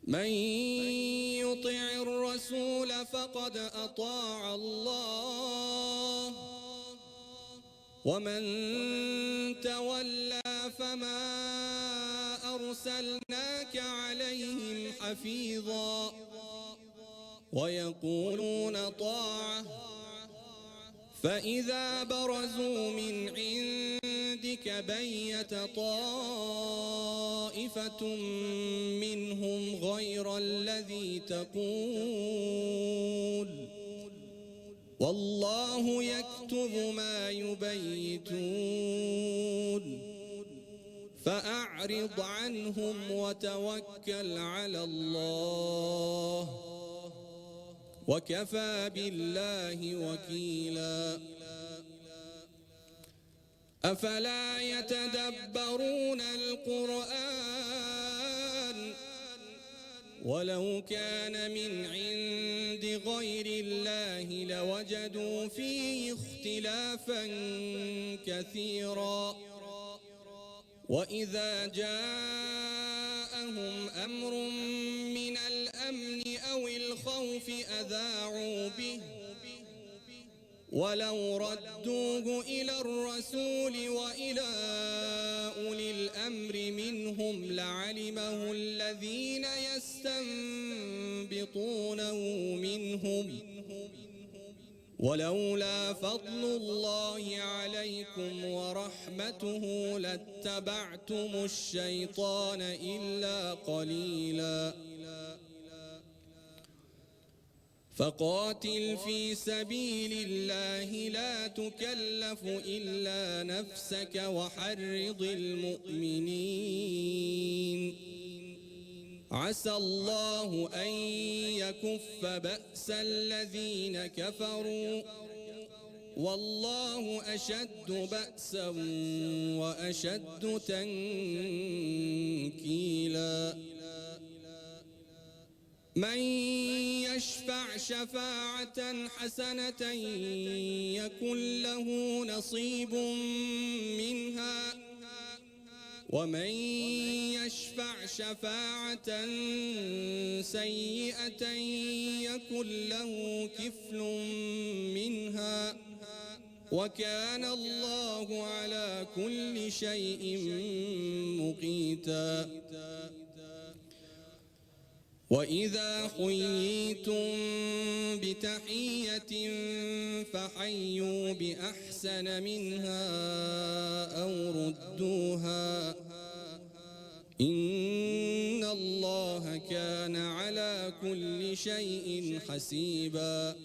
من يطع الرسول فقد أطاع الله ومن تولى فما أرسلناك عليهم حفيظا ويقولون طاعة فإذا برزوا من عندك بيت طائفة منهم غير الذي تقول والله يكتب ما يبيتون فأعرض عنهم وتوكل على الله وكفى بالله وكيلا أفلا يتدبرون القرآن ولو كان من عند غير الله لوجدوا فيه اختلافا كثيرا وإذا جاءهم أمر من الأمن أو الخوف أذاعوا به ولو ردوه إلى الرسول وإلى أولي الأمر منهم لعلمه الذين يستنبطونه منهم ولولا فضل الله عليكم ورحمته لاتبعتم الشيطان إلا قليلا فقاتل في سبيل الله لا تكلف إلا نفسك وحرض المؤمنين عسى الله أن يكف بأس الذين كفروا والله أشد بأسا وأشد تنكيلا من يشفع شفاعة حسنة يكن له نصيب منها ومن يشفع شفاعة سيئة يكن له كفل منها وكان الله على كل شيء مقيتا وإذا حييتم بتحية فحيوا بأحسن منها أو ردوها إن الله كان على كل شيء حسيبا